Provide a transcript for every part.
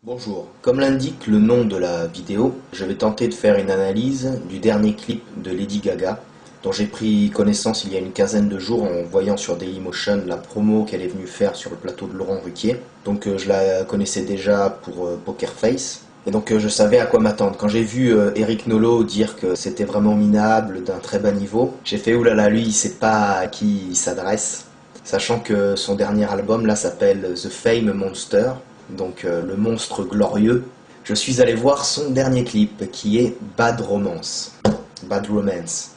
Bonjour, comme l'indique le nom de la vidéo, je vais tenter de faire une analyse du dernier clip de Lady Gaga, dont j'ai pris connaissance il y a une quinzaine de jours en voyant sur Dailymotion la promo qu'elle est venue faire sur le plateau de Laurent Ruquier. Donc je la connaissais déjà pour Poker Face, et donc je savais à quoi m'attendre. Quand j'ai vu Eric Nolot dire que c'était vraiment minable, d'un très bas niveau, j'ai fait oulala, lui il sait pas à qui il s'adresse, sachant que son dernier album là s'appelle The Fame Monster, donc le monstre glorieux. Je suis allé voir son dernier clip qui est Bad Romance. Bad Romance.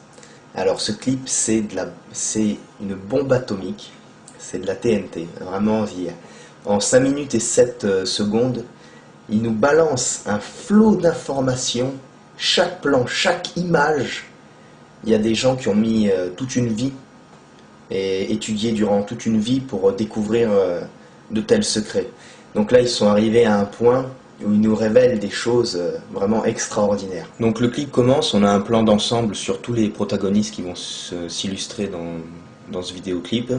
Alors ce clip c'est une bombe atomique, c'est de la TNT, vraiment. En 5 minutes et 7 secondes, il nous balance un flot d'informations, chaque plan, chaque image. Il y a des gens qui ont mis toute une vie et étudié durant toute une vie pour découvrir de tels secrets. Donc là, ils sont arrivés à un point où ils nous révèlent des choses vraiment extraordinaires. Donc le clip commence, on a un plan d'ensemble sur tous les protagonistes qui vont s'illustrer dans ce vidéoclip.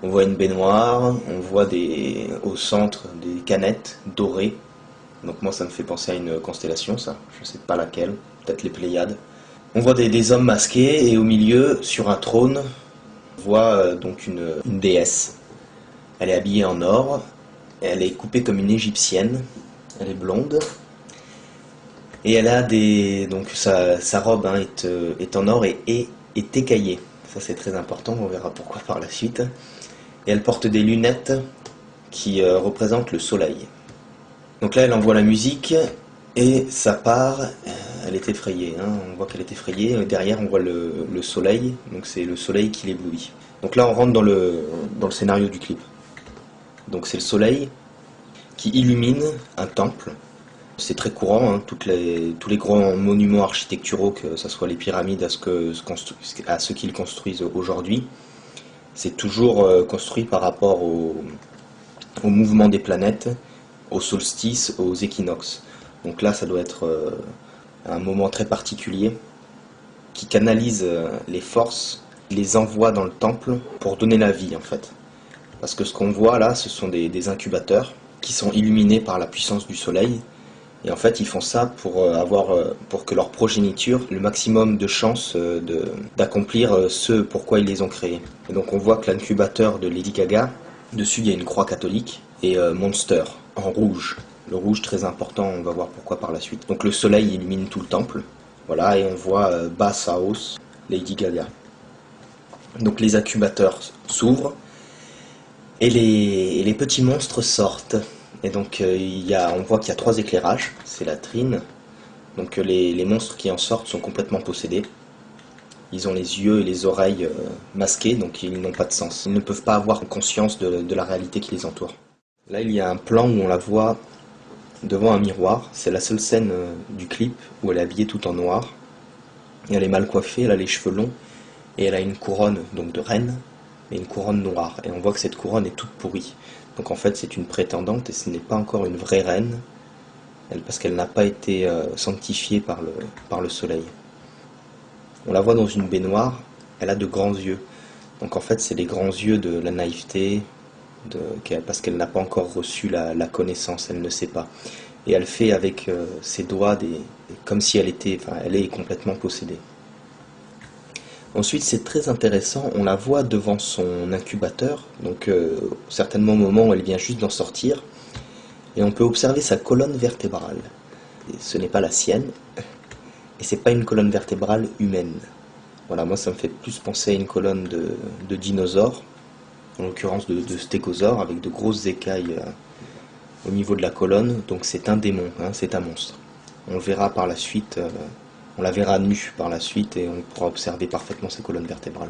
On voit une baignoire, on voit au centre des canettes dorées. Donc moi ça me fait penser à une constellation, ça, je sais pas laquelle, peut-être les Pléiades. On voit des hommes masqués et au milieu, sur un trône, on voit donc une déesse. Elle est habillée en or, elle est coupée comme une égyptienne, elle est blonde. Et elle a donc sa robe est en or et est écaillée. Ça c'est très important, on verra pourquoi par la suite. Et elle porte des lunettes qui représentent le soleil. Donc là elle envoie la musique et ça part, elle est effrayée, hein. On voit qu'elle est effrayée, derrière on voit le soleil, donc c'est le soleil qui l'éblouit. Donc là on rentre dans le scénario du clip. Donc c'est le soleil qui illumine un temple. C'est très courant, hein, tous les grands monuments architecturaux, que ce soit les pyramides à ce qu'ils construisent aujourd'hui, c'est toujours construit par rapport au mouvement des planètes, au solstice, aux équinoxes. Donc là ça doit être un moment très particulier qui canalise les forces, les envoie dans le temple pour donner la vie en fait. Parce que ce qu'on voit là, ce sont des incubateurs qui sont illuminés par la puissance du soleil. Et en fait, ils font ça pour que leur progéniture ait le maximum de chances d'accomplir ce pourquoi ils les ont créés. Et donc on voit que l'incubateur de Lady Gaga, dessus il y a une croix catholique, et Monster, en rouge. Le rouge très important, on va voir pourquoi par la suite. Donc le soleil illumine tout le temple. Voilà, et on voit Bass House, Lady Gaga. Donc les incubateurs s'ouvrent. Et les petits monstres sortent. Et donc on voit qu'il y a 3 éclairages, c'est la trine. Donc les monstres qui en sortent sont complètement possédés. Ils ont les yeux et les oreilles masqués, donc ils n'ont pas de sens. Ils ne peuvent pas avoir conscience de la réalité qui les entoure. Là il y a un plan où on la voit devant un miroir. C'est la seule scène du clip où elle est habillée tout en noir. Et elle est mal coiffée, elle a les cheveux longs. Et elle a une couronne donc de reine, et une couronne noire. Et on voit que cette couronne est toute pourrie. Donc en fait c'est une prétendante et ce n'est pas encore une vraie reine, parce qu'elle n'a pas été sanctifiée par le soleil. On la voit dans une baignoire, elle a de grands yeux. Donc en fait c'est les grands yeux de la naïveté, parce qu'elle n'a pas encore reçu la connaissance, elle ne sait pas. Et elle fait avec ses doigts comme si elle est complètement possédée. Ensuite, c'est très intéressant, on la voit devant son incubateur, donc certainement au moment où elle vient juste d'en sortir, et on peut observer sa colonne vertébrale. Et ce n'est pas la sienne, et c'est pas une colonne vertébrale humaine. Voilà, moi ça me fait plus penser à une colonne de dinosaures, en l'occurrence de stégosaures, avec de grosses écailles au niveau de la colonne, donc c'est un démon, hein, c'est un monstre. On le verra par la suite. On la verra nue par la suite et on pourra observer parfaitement ses colonnes vertébrales.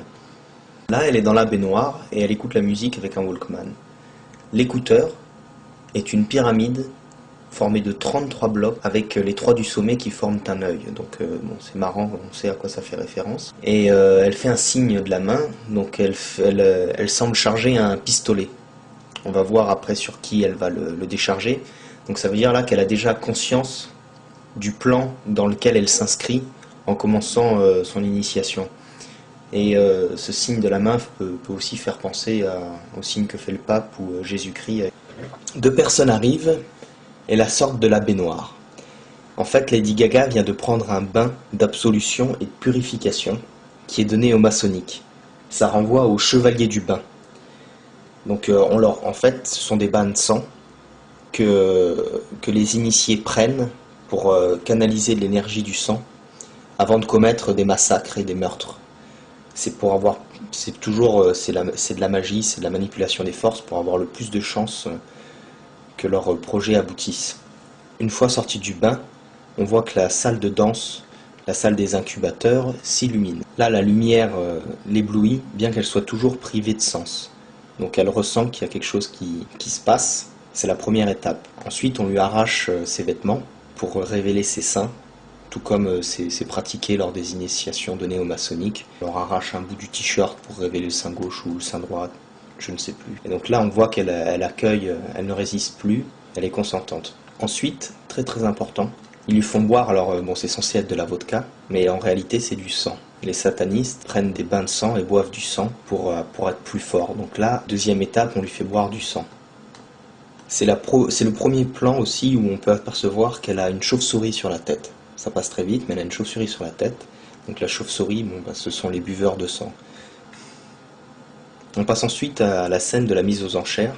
Là, elle est dans la baignoire et elle écoute la musique avec un Walkman. L'écouteur est une pyramide formée de 33 blocs avec les 3 du sommet qui forment un œil. Donc bon, c'est marrant, on sait à quoi ça fait référence. Et elle fait un signe de la main, donc elle semble charger un pistolet. On va voir après sur qui elle va le décharger. Donc ça veut dire là qu'elle a déjà conscience du plan dans lequel elle s'inscrit en commençant son initiation. Et ce signe de la main peut aussi faire penser au signe que fait le pape ou Jésus-Christ. 2 personnes arrivent et la sorte de la baignoire. En fait, Lady Gaga vient de prendre un bain d'absolution et de purification qui est donné aux maçonniques. Ça renvoie aux chevaliers du bain. Donc en fait, ce sont des bains de sang que les initiés prennent pour canaliser l'énergie du sang avant de commettre des massacres et des meurtres. C'est pour avoir, c'est toujours, c'est de la magie, c'est de la manipulation des forces pour avoir le plus de chances que leur projet aboutisse. Une fois sortis du bain, on voit que la salle de danse, la salle des incubateurs, s'illumine. Là, la lumière l'éblouit, bien qu'elle soit toujours privée de sens. Donc elle ressent qu'il y a quelque chose qui se passe. C'est la première étape. Ensuite, on lui arrache ses vêtements pour révéler ses seins, tout comme c'est pratiqué lors des initiations données aux maçonniques. On leur arrache un bout du t-shirt pour révéler le sein gauche ou le sein droit, je ne sais plus. Et donc là, on voit qu'elle accueille, elle ne résiste plus, elle est consentante. Ensuite, très très important, ils lui font boire, alors bon, c'est censé être de la vodka, mais en réalité c'est du sang. Les satanistes prennent des bains de sang et boivent du sang pour être plus forts. Donc là, deuxième étape, on lui fait boire du sang. C'est le premier plan aussi où on peut apercevoir qu'elle a une chauve-souris sur la tête. Ça passe très vite, mais elle a une chauve-souris sur la tête. Donc la chauve-souris, bon, ce sont les buveurs de sang. On passe ensuite à la scène de la mise aux enchères.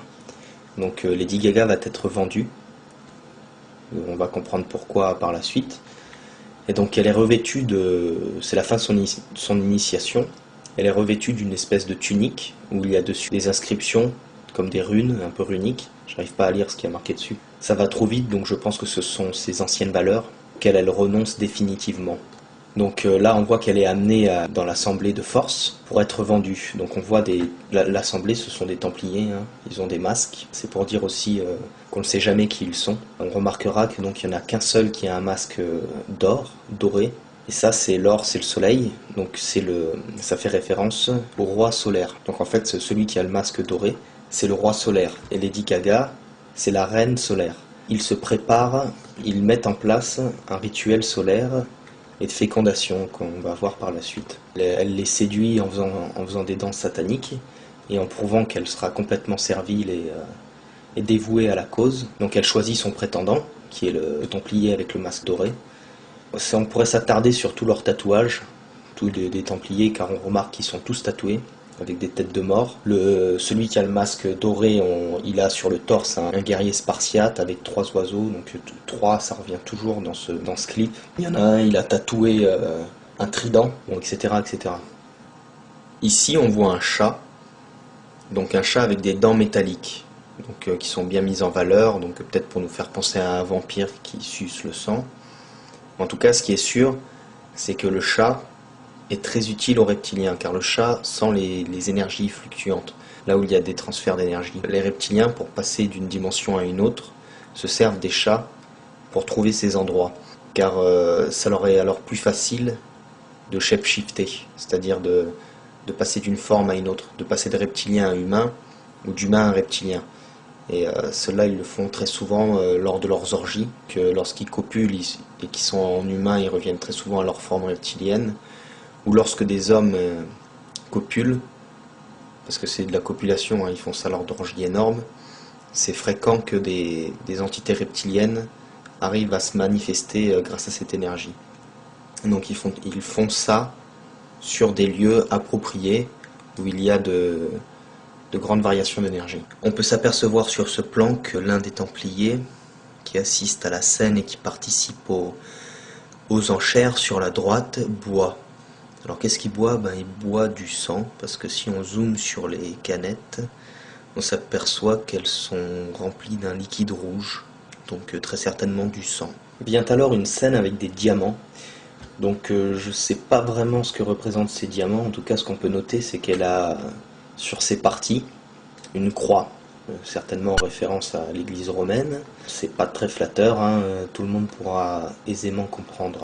Donc Lady Gaga va être vendue. On va comprendre pourquoi par la suite. Et donc elle est revêtue c'est la fin de son initiation. Elle est revêtue d'une espèce de tunique où il y a dessus des inscriptions comme des runes, un peu runiques. J'arrive pas à lire ce qui est marqué dessus. Ça va trop vite, donc je pense que ce sont ses anciennes valeurs auxquelles elle renonce définitivement. Donc là, on voit qu'elle est amenée dans l'assemblée de force pour être vendue. Donc on voit l'assemblée, ce sont des Templiers, hein. Ils ont des masques. C'est pour dire aussi qu'on ne sait jamais qui ils sont. On remarquera que donc il n'y en a qu'un seul qui a un masque d'or, doré. Et ça, c'est l'or, c'est le soleil. Donc ça fait référence au roi solaire. Donc en fait, celui qui a le masque doré, c'est le roi solaire. Et Lady Gaga, c'est la reine solaire. Ils se préparent, ils mettent en place un rituel solaire et de fécondation qu'on va voir par la suite. Elle les séduit en faisant des danses sataniques et en prouvant qu'elle sera complètement servile et dévouée à la cause. Donc elle choisit son prétendant, qui est le Templier avec le masque doré. On pourrait s'attarder sur tous leurs tatouages, tous des Templiers, car on remarque qu'ils sont tous tatoués avec des têtes de mort. Celui qui a le masque doré, il a sur le torse un guerrier spartiate avec 3 oiseaux, donc 3 ça revient toujours dans ce clip. Il y en a un, il a tatoué un trident, bon, etc., etc. Ici on voit un chat, donc un chat avec des dents métalliques, donc, qui sont bien mises en valeur, donc peut-être pour nous faire penser à un vampire qui suce le sang. En tout cas, ce qui est sûr, c'est que le chat est très utile aux reptiliens, car le chat sent les énergies fluctuantes, là où il y a des transferts d'énergie. Les reptiliens, pour passer d'une dimension à une autre, se servent des chats pour trouver ces endroits, car ça leur est alors plus facile de shape-shifter, c'est-à-dire de passer d'une forme à une autre, de passer de reptilien à humain, ou d'humain à reptilien. Et ceux-là, ils le font très souvent lors de leurs orgies, que lorsqu'ils copulent et qu'ils sont en humain, ils reviennent très souvent à leur forme reptilienne, ou lorsque des hommes copulent, parce que c'est de la copulation, hein, ils font ça lors d'orgies énormes, c'est fréquent que des entités reptiliennes arrivent à se manifester grâce à cette énergie. Donc ils font ça sur des lieux appropriés, où il y a de grandes variations d'énergie. On peut s'apercevoir sur ce plan que l'un des Templiers, qui assiste à la scène et qui participe aux enchères sur la droite, boit. Alors qu'est-ce qu'il boit? Il boit du sang, parce que si on zoome sur les canettes, on s'aperçoit qu'elles sont remplies d'un liquide rouge, donc très certainement du sang. Vient alors une scène avec des diamants. Donc je ne sais pas vraiment ce que représentent ces diamants. En tout cas, ce qu'on peut noter, c'est qu'elle a sur ses parties une croix, certainement en référence à l'église romaine. C'est pas très flatteur, hein, tout le monde pourra aisément comprendre